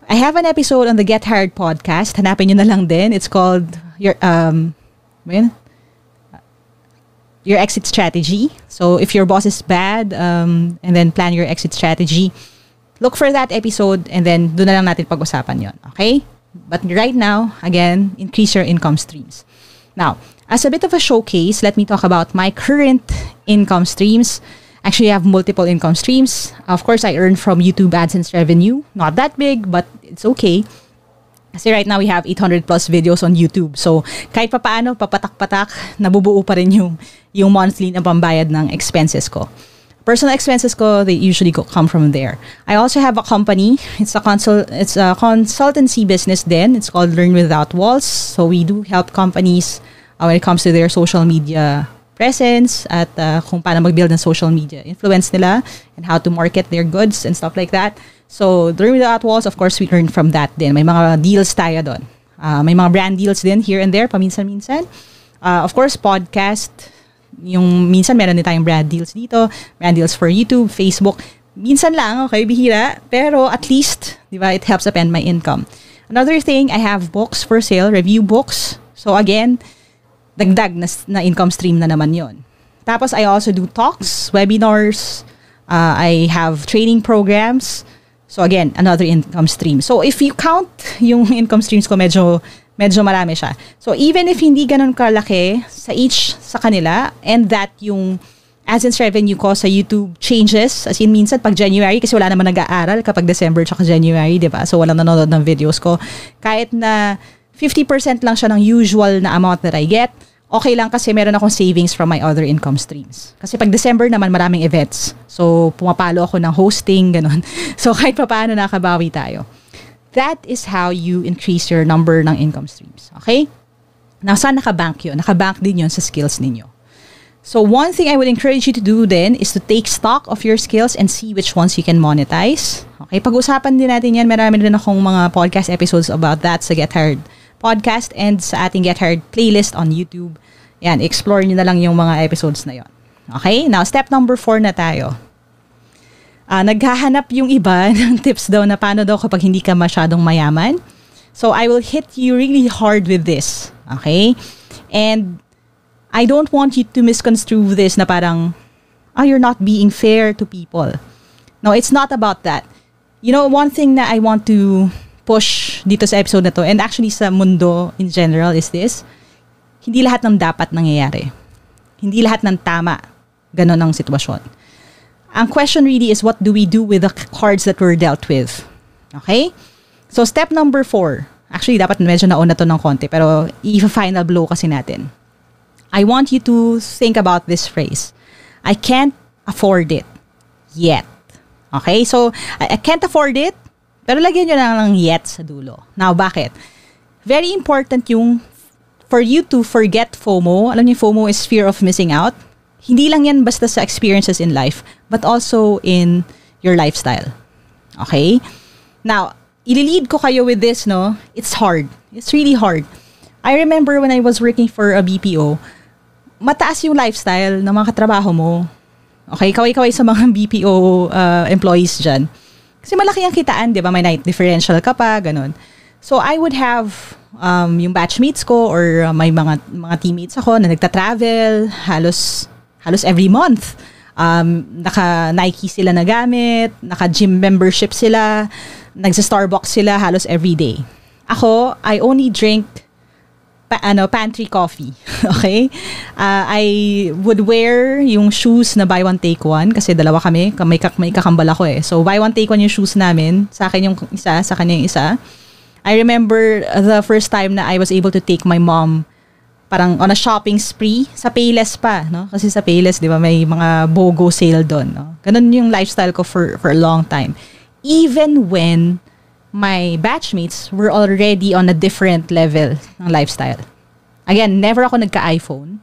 I have an episode on the Get Hired podcast. Hanapin nyo na lang din. It's called your exit strategy. So if your boss is bad, and then plan your exit strategy, look for that episode and then doon na lang natin pag-usapan yon. Okay? But right now, again, increase your income streams. Now, as a bit of a showcase, let me talk about my current income streams. Actually, I have multiple income streams. Of course, I earn from YouTube AdSense revenue. Not that big, but it's okay. Kasi right now, we have 800 plus videos on YouTube. So, kahit papaano, papatak-patak, nabubuo pa rin yung monthly na pambayad ng expenses ko. Personal expenses ko, they usually come from there. I also have a company. It's a consultancy business then. It's called Learn Without Walls. So we do help companies when it comes to their social media presence at kung paano mag-build ng social media influence nila and how to market their goods and stuff like that. So Learn Without Walls, of course, we learn from that din. May mga deals tayo doon. May mga brand deals din here and there, paminsan-minsan. Of course, podcast. Yung minsan meron din tayong brand deals dito, brand deals for YouTube, Facebook. Minsan lang, okay, bihira. Pero at least, di ba, it helps upend my income. Another thing, I have books for sale, review books. So again, dagdag na income stream na naman yon. Tapos I also do talks, webinars. I have training programs. So again, another income stream. So if you count yung income streams ko, medyo marami siya. So even if hindi ganun kalaki sa each sa kanila, and that yung AdSense revenue ko sa YouTube changes, as in minsan pag January, kasi wala naman nag-aaral kapag December tsaka January, di ba? So walang nanonood ng videos ko. Kahit na 50% lang siya ng usual na amount that I get, okay lang kasi meron akong savings from my other income streams. Kasi pag December naman maraming events. So pumapalo ako ng hosting, ganun. So kahit pa paano nakabawi tayo. That is how you increase your number ng income streams. Okay? Now, saan nakabank yun? Nakabank din yun sa skills ninyo. So, one thing I would encourage you to do then is to take stock of your skills and see which ones you can monetize. Okay? Pag-usapan din natin yan. Marami din akong mga podcast episodes about that sa Get Hired podcast and sa ating Get Hired playlist on YouTube. Yan, explore nyo na lang yung mga episodes na yon. Okay? Now, step number 4 na tayo. Naghahanap yung iba ng tips daw na paano daw kapag hindi ka masyadong mayaman. So, I will hit you really hard with this. Okay? And I don't want you to misconstrue this na parang, you're not being fair to people. No, it's not about that. You know, one thing na I want to push dito sa episode na to, and actually sa mundo in general, is this: hindi lahat ng dapat nangyayari. Hindi lahat ng tama. Ganon ang sitwasyon. Ang question really is, what do we do with the cards that we're dealt with? Okay? So, step number 4. Actually, dapat medyo nauna to ng konti, pero i-final blow kasi natin. I want you to think about this phrase. I can't afford it yet. Okay? So, I can't afford it, pero lagyan nyo lang ng yet sa dulo. Now, bakit? Very important yung for you to forget FOMO. Alam niyo, FOMO is fear of missing out. Hindi lang yan basta sa experiences in life, but also in your lifestyle. Okay? Now, ililid ko kayo with this, no? It's hard. It's really hard. I remember when I was working for a BPO, mataas yung lifestyle ng mga katrabaho mo. Okay? Kaway-kaway sa mga BPO employees dyan. Kasi malaki ang kitaan, di ba? May night differential ka pa, ganun. So, I would have yung batchmates ko or may mga teammates ako na nagta-travel halos every month. Naka-Nike sila na gamit, naka-gym membership sila, nagsa-Starbucks sila halos every day. Ako, I only drink pantry coffee. Okay? I would wear yung shoes na buy one take one kasi dalawa kami, may kakambal ako eh. So buy one take one yung shoes namin, sa akin yung isa, sa kanya yung isa. I remember the first time na I was able to take my mom parang on a shopping spree sa Payless pa, no? Kasi sa Payless, 'di ba, may mga BOGO sale doon, no? Ganun yung lifestyle ko for a long time. Even when my batchmates were already on a different level ng lifestyle. Again, never ako nagka-iPhone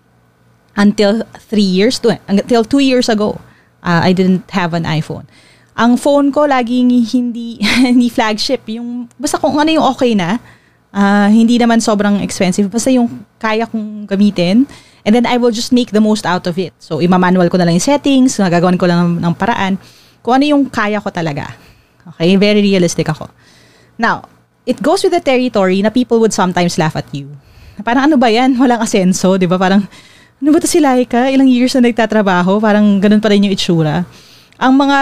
until 2 years ago. I didn't have an iPhone. Ang phone ko laging hindi flagship, yung basta kung ano yung okay na. Hindi naman sobrang expensive. Basta yung kaya kong gamitin. And then I will just make the most out of it. So, ima-manual ko na lang yung settings. Gagawin ko lang ng paraan. Kung ano yung kaya ko talaga. Okay? Very realistic ako. Now, it goes with the territory na people would sometimes laugh at you. Parang ano ba yan? Walang asenso. Diba? Parang, ano ba ito si Laika? Ilang years na nagtatrabaho? Parang ganun pa rin yung itsura. Ang mga,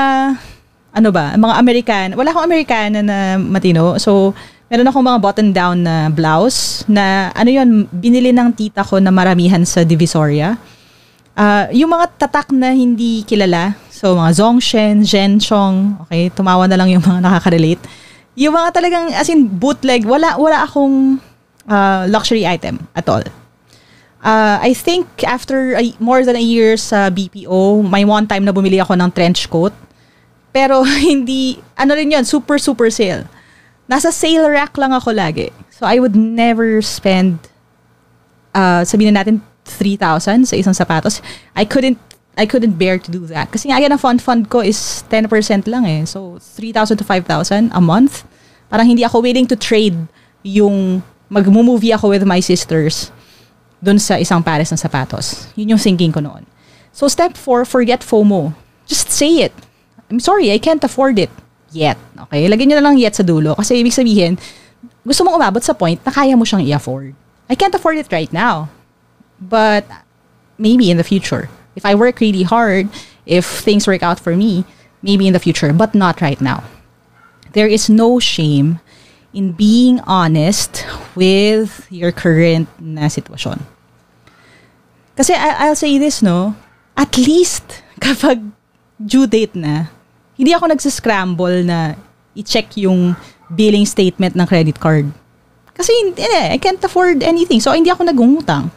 mga American, wala akong Americana na matino. So, meron akong mga button-down na blouse na, binili ng tita ko na maramihan sa Divisoria. Yung mga tatak na hindi kilala, so mga Zongshen, Zhenchong, okay, tumawa na lang yung mga nakaka-relate. Yung mga talagang, as in bootleg, wala akong luxury item at all. I think after more than a year sa BPO, may one time na bumili ako ng trench coat. Pero hindi, ano rin yun, super sale. Nasa sale rack lang ako lagi. So I would never spend, sabihin na natin, 3,000 sa isang sapatos. I couldn't bear to do that. Kasi nga, again, ang fund ko is 10% lang eh. So 3,000 to 5,000 a month. Parang hindi ako willing to trade yung mag-movie ako with my sisters dun sa isang pares ng sapatos. Yun yung thinking ko noon. So step 4, forget FOMO. Just say it. I'm sorry, I can't afford it yet. Okay? Lagyan nyo na lang yet sa dulo. Kasi ibig sabihin, gusto mong umabot sa point na kaya mo siyang i-afford. I can't afford it right now. But maybe in the future. If I work really hard, if things work out for me, maybe in the future. But not right now. There is no shame in being honest with your current na sitwasyon. Kasi I'll say this, no? At least, kapag due date na, hindi ako nagsiscramble na i-check yung billing statement ng credit card. Kasi I can't afford anything. So, hindi ako nag-ungutang.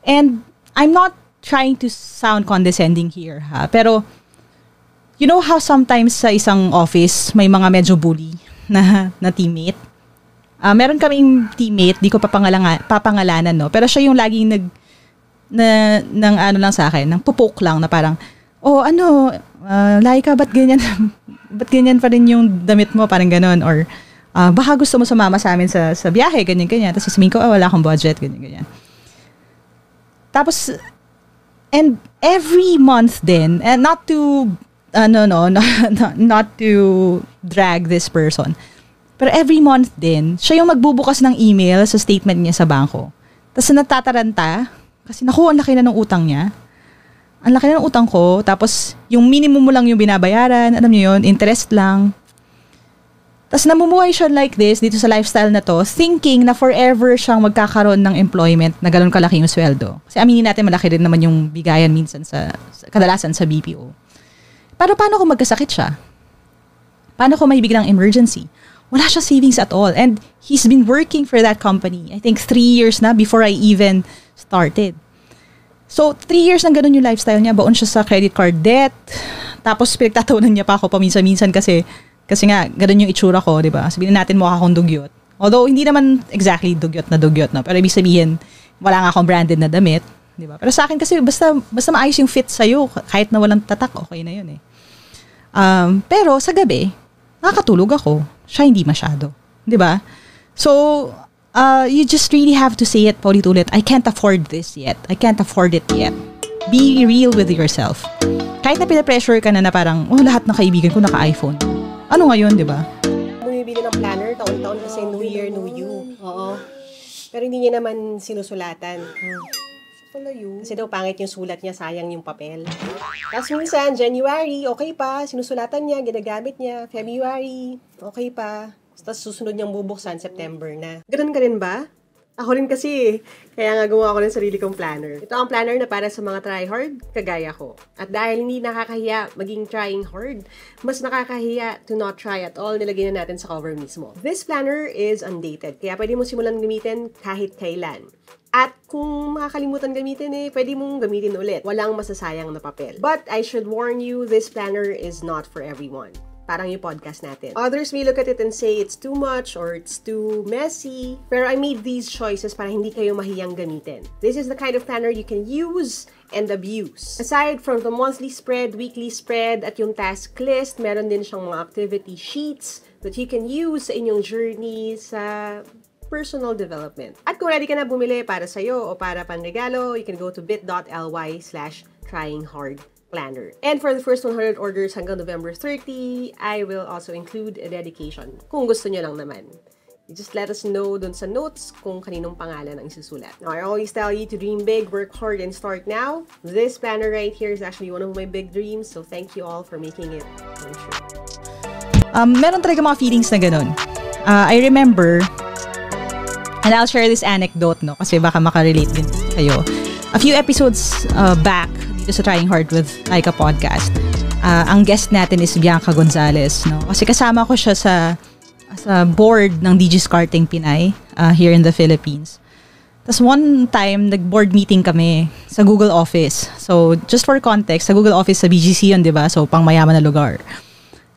And I'm not trying to sound condescending here, ha? Pero, you know how sometimes sa isang office, may mga medyo bully na teammate. Meron kaming teammate, di ko papangalanan, no? Pero siya yung laging ng ano lang sa akin, ng pupoke lang na parang, Laika, ba't ganyan pa rin yung damit mo, parang ganon, or baka gusto mo sumama sa amin sa biyahe, ganyan. Tapos sasabihin ko, wala akong budget, ganyan. Tapos, and every month din, and not to drag this person. Pero every month din, siya yung magbubukas ng email sa statement niya sa bangko. Tapos natataranta, kasi naku, ang laki na ng utang niya. Ang laki na ng utang ko, tapos yung minimum mo lang yung binabayaran, alam niyo yun, interest lang. Tapos namumuhay siya like this, dito sa lifestyle na to, thinking na forever siyang magkakaroon ng employment na gano'n kalaki yung sweldo. Kasi aminin natin, malaki rin naman yung bigayan minsan kadalasan sa BPO. Pero paano kung magkasakit siya? Paano kung may biglang emergency? Wala siya savings at all. And he's been working for that company, I think 3 years na before I even started. So, 3 years nang ganun yung lifestyle niya. Baon siya sa credit card debt. Tapos, pinagtatawanan niya pa ako paminsan-minsan kasi nga, ganun yung itsura ko, di ba? Sabihin natin mukha akong dugyot. Although, hindi naman exactly dugyot, no? Pero ibig sabihin, wala nga akong branded na damit. Di ba? Pero sa akin kasi, basta maayos yung fit sa'yo, kahit na walang tatak, okay na yun eh. Pero sa gabi, nakakatulog ako. Siya hindi masyado. Di ba? So, you just really have to say it paulit-ulit. I can't afford this yet. I can't afford it yet. Be real with yourself. Kahit na pinapressure ka na parang, lahat ng kaibigan ko naka-iPhone. Ano ngayon, di ba? Bumibili ng planner, taon-taon kasi New Year, New You. Oo. Pero hindi niya naman sinusulatan. Kasi daw pangit yung sulat niya, sayang yung papel. Tapos minsan, January, okay pa, sinusulatan niya, ginagamit niya. February, okay pa. Tapos susunod niyang bubuksan, September na. Ganun ka rin ba? Ako rin kasi, kaya nga gumawa ko ng sarili kong planner. Ito ang planner na para sa mga try-hard, kagaya ko. At dahil hindi nakakahiya maging trying hard, mas nakakahiya to not try at all, nilagay na natin sa cover mismo. This planner is undated, kaya pwede mo simulan gamitin kahit kailan. At kung makakalimutan gamitin pwede mong gamitin ulit. Walang masasayang na papel. But I should warn you, this planner is not for everyone. Parang yung podcast natin. Others may look at it and say it's too much or it's too messy. Pero I made these choices para hindi kayo mahiyang gamitin. This is the kind of planner you can use and abuse. Aside from the monthly spread, weekly spread, at yung task list, meron din siyang mga activity sheets that you can use sa inyong journey sa personal development. At kung ready ka na bumili para sa'yo o para panregalo, you can go to bit.ly/tryinghardplanner. And for the first 100 orders hanggang November 30, I will also include a dedication kung gusto nyo lang naman. You just let us know dun sa notes kung kaninong pangalan ang isusulat. Now, I always tell you to dream big, work hard, and start now. This planner right here is actually one of my big dreams, so thank you all for making it come true. Meron talaga mga feelings na ganun. I remember, and I'll share this anecdote, no, kasi baka makarelate din kayo. A few episodes back, dito sa Trying Hard with Laika podcast, ang guest natin is Bianca Gonzalez, no? Kasi kasama ko siya sa board ng DG Skarting Pinay here in the Philippines. Tas one time, nag-board meeting kami sa Google Office. So, just for context, sa Google Office sa BGC yun, di ba? So, pang mayaman na lugar.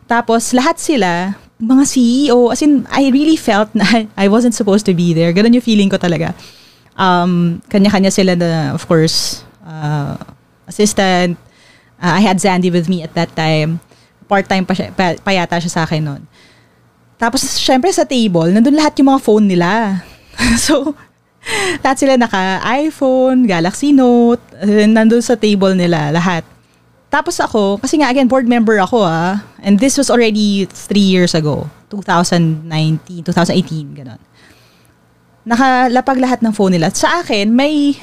Tapos, lahat sila, mga CEO, as in, I really felt na I wasn't supposed to be there. Ganun yung feeling ko talaga. Kanya-kanya sila na, of course, assistant. I had Zandy with me at that time. Part-time pa yata siya sa akin nun. Tapos, syempre sa table, nandun lahat yung mga phone nila. So, lahat sila naka-iPhone, Galaxy Note, nandun sa table nila, lahat. Tapos ako, kasi nga again, board member ako and this was already 3 years ago, 2019, 2018, gano'n. Nakalapag lahat ng phone nila. Sa akin, may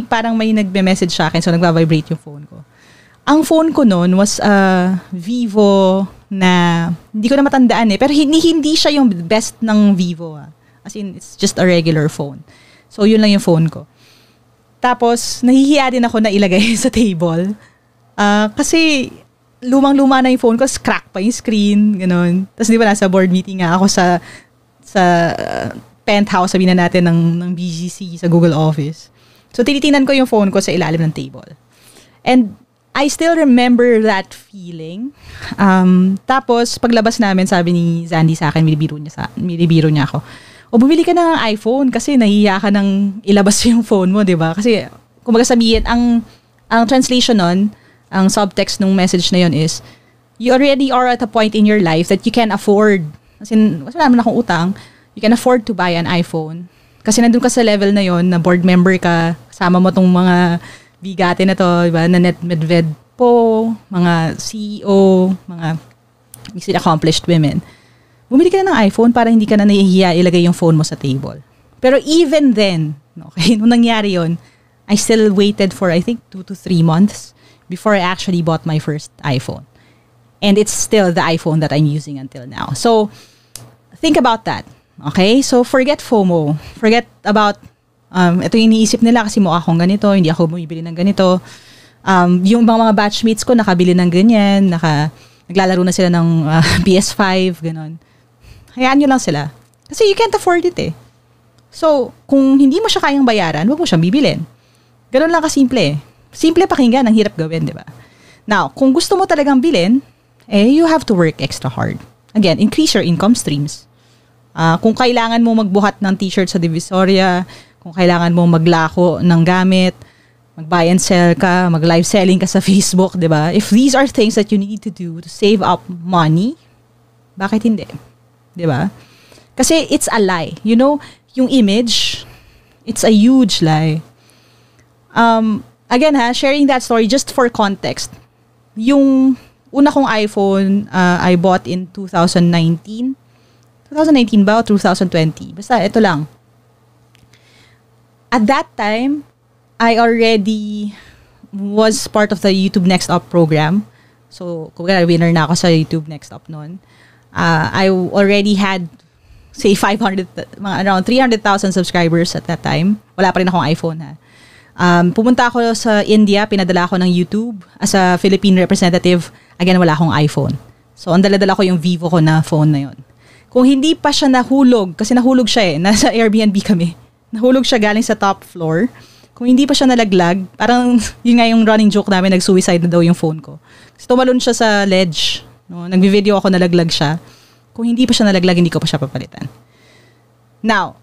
parang may nagbe-message sa akin, so nagva-vibrate yung phone ko. Ang phone ko noon was Vivo na, hindi ko na matandaan pero hindi siya yung best ng Vivo. As in, it's just a regular phone. So, yun lang yung phone ko. Tapos, nahihiya din ako na ilagay sa table. Kasi, lumang-luma na yung phone ko, crack pa yung screen, gano'n. Tapos, di ba, nasa board meeting nga ako sa penthouse, sabihin na natin, ng BGC sa Google Office. So, tinitingnan ko yung phone ko sa ilalim ng table. And, I still remember that feeling. Tapos, paglabas namin, sabi ni Zandy sa akin, milibiro niya ako. O bumili ka na ng iPhone kasi nahihiya ka nang ilabas yung phone mo, di ba? Kasi, kumbaga sabihin, ang translation nun, ang subtext ng message na yun is, you already are at a point in your life that you can afford, kasi wala naman akong utang, you can afford to buy an iPhone. Kasi nandun ka sa level na yon na board member ka, kasama mo tong mga bigate na to, diba? Na Medved po, mga CEO, mga accomplished women. Bumili ka na ng iPhone para hindi ka na nahihiya ilagay yung phone mo sa table. Pero even then, okay, nung nangyari yun, I still waited for I think 2 to 3 months before I actually bought my first iPhone. And it's still the iPhone that I'm using until now. So, think about that. Okay? So, forget FOMO. Forget about, ito yung iniisip nila kasi mukha akong ganito, hindi ako bumibili ng ganito. Yung mga batchmates ko nakabili ng ganyan, naglalaro na sila ng PS5, ganon. Hayaan nyo lang sila. Kasi you can't afford it So, kung hindi mo siya kayang bayaran, huwag mo siyang bibilin. Ganon lang kasimple Simple pakinggan, ang hirap gawin, di ba? Now, kung gusto mo talagang bilhin, you have to work extra hard. Again, increase your income streams. Kung kailangan mo magbuhat ng t-shirt sa Divisoria, kung kailangan mo maglako ng gamit, mag-buy and sell ka, mag-live selling ka sa Facebook, di ba? If these are things that you need to do to save up money, bakit hindi? Di ba? Kasi it's a lie. You know, yung image, it's a huge lie. Again sharing that story just for context. Yung una kong iPhone, I bought in 2019. 2019 ba o 2020? Basta ito lang. At that time, I already was part of the YouTube Next Up program. So, kumbaga winner na ako sa YouTube Next Up noon. I already had, say, around 300,000 subscribers at that time. Wala pa rin akong iPhone pumunta ako sa India, pinadala ako ng YouTube as a Philippine representative. Again, wala akong iPhone. So, ang dala-dala ko yung Vivo ko na phone na yon. Kung hindi pa siya nahulog, kasi nahulog siya nasa Airbnb kami. Nahulog siya galing sa top floor. Kung hindi pa siya nalaglag, parang yun nga yung running joke namin, nag-suicide na daw yung phone ko. Kasi tumalon siya sa ledge. No? Nag-video ako, nalaglag siya. Kung hindi pa siya nalaglag, hindi ko pa siya papalitan. Now,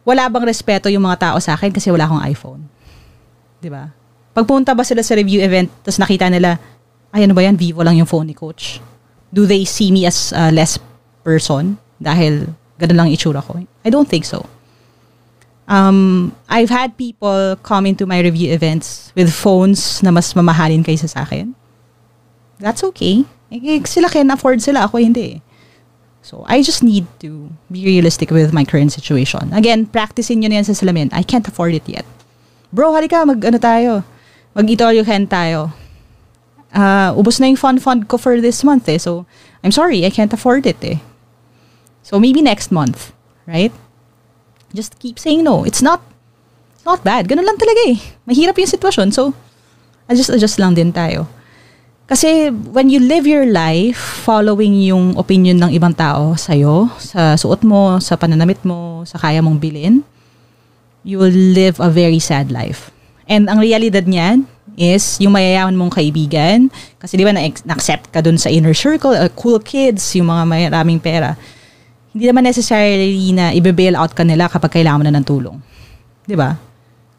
wala bang respeto yung mga tao sa akin kasi wala akong iPhone? Diba? Pagpunta ba sila sa review event, tapos nakita nila, ay ano ba yan, Vivo lang yung phone ni Coach? Do they see me as a less person? Dahil ganun lang itsura ko? I don't think so. I've had people come into my review events with phones na mas mamahalin kaysa sa akin. That's okay. Sila can afford sila, ako hindi. So, I just need to be realistic with my current situation. Again, practicing nyo na yan sa salamin. I can't afford it yet. Bro, halika, mag-all-you-can tayo. Ubos na yung fund ko for this month So, I'm sorry, I can't afford it So, maybe next month, right? Just keep saying no. It's not bad. Ganun lang talaga Mahirap yung sitwasyon. So, adjust lang din tayo. Kasi, when you live your life following yung opinion ng ibang tao sa'yo, sa suot mo, sa pananamit mo, sa kaya mong bilhin, you will live a very sad life. And ang realidad niyan is yung mayayaman mong kaibigan, kasi di ba na-accept ka dun sa inner circle, cool kids, yung mga maraming pera, hindi naman necessarily na i-bail out ka nila kapag kailangan mo na ng tulong. Di ba?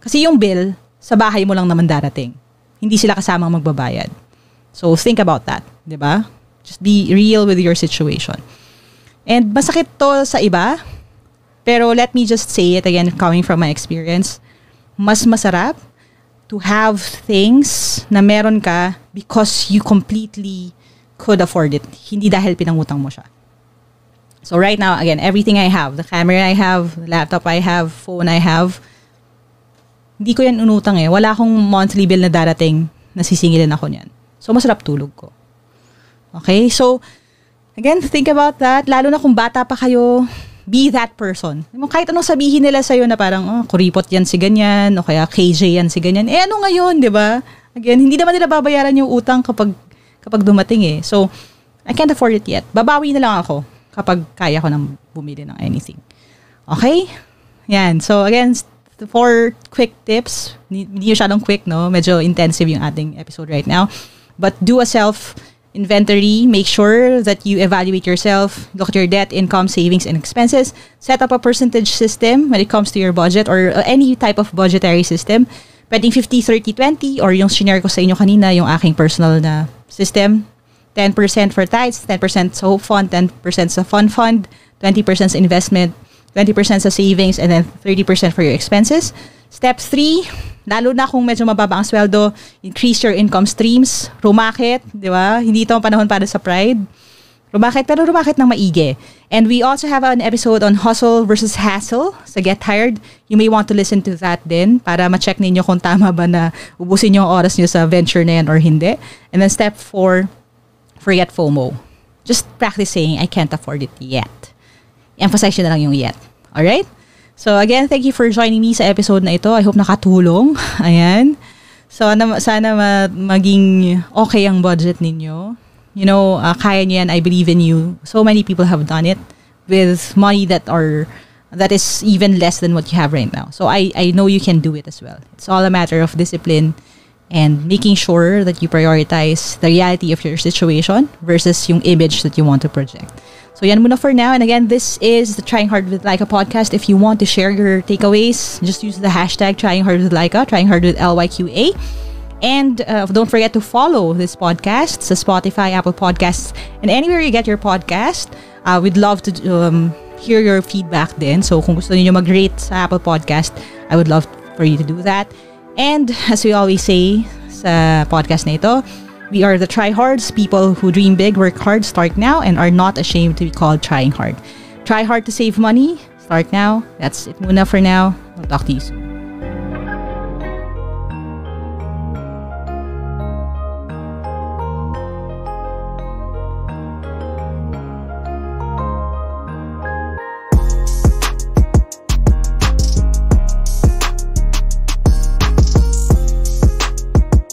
Kasi yung bill, sa bahay mo lang naman darating. Hindi sila kasamang magbabayad. So think about that. Di ba? Just be real with your situation. And masakit to sa iba, pero let me just say it again, coming from my experience, mas masarap to have things na meron ka because you completely could afford it. Hindi dahil pinangutang mo siya. So right now, again, everything I have, the camera I have, the laptop I have, phone I have, hindi ko yan unutang eh. Wala akong monthly bill na darating na sisingilin ako niyan. So masarap tulog ko. Okay? So, again, think about that. Lalo na kung bata pa kayo, be that person. Kahit anong sabihin nila sa'yo na parang, kuripot yan si ganyan, o kaya KJ yan si ganyan. Ano ngayon, di ba? Again, hindi naman nila babayaran yung utang kapag dumating eh. So, I can't afford it yet. Babawi na lang ako kapag kaya ko nang bumili ng anything. Okay? Yan. So, again, 4 quick tips. Hindi masyadong quick, no? Medyo intensive yung ating episode right now. But do a self-inventory. Make sure that you evaluate yourself. Look at your debt, income, savings, and expenses. Set up a percentage system when it comes to your budget or any type of budgetary system. Pwedeng 50, 30, 20 or yung shinare ko sa inyo kanina, yung aking personal na system. 10% for tithes, 10% sa hope fund, 10% sa fund, 20% sa investment, 20% sa savings, and then 30% for your expenses. Step 3, lalo na kung medyo mababa ang sweldo, increase your income streams. Rumakit, di ba? Hindi ito ang panahon para sa pride. Rumakit, pero rumakit ng maigi. And we also have an episode on hustle versus hassle sa Get Hired. You may want to listen to that din para ma-check ninyo kung tama ba na ubusin yung oras nyo sa venture na yan or hindi. And then step 4, forget FOMO. Just practice saying, I can't afford it yet. Emphasize nyo na lang yung yet. Alright? So again, thank you for joining me sa episode na ito. I hope nakatulong. Ayan. So sana maging okay ang budget ninyo. You know, kaya nyo yan. I believe in you. So many people have done it with money that is even less than what you have right now. So I know you can do it as well. It's all a matter of discipline and making sure that you prioritize the reality of your situation versus yung image that you want to project. So yan muna for now. And again, this is the Trying Hard with Laika podcast. If you want to share your takeaways, just use the hashtag Trying Hard with Laika, Trying Hard with LYQA. And don't forget to follow this podcast sa Spotify, Apple Podcasts, and anywhere you get your podcast. We'd love to hear your feedback din. So kung gusto niyo mag-rate sa Apple Podcast, I would love for you to do that. And as we always say sa podcast na ito, we are the tryhards, people who dream big, work hard, start now, and are not ashamed to be called trying hard. Try hard to save money. Start now. That's it muna for now. I'll talk to you soon.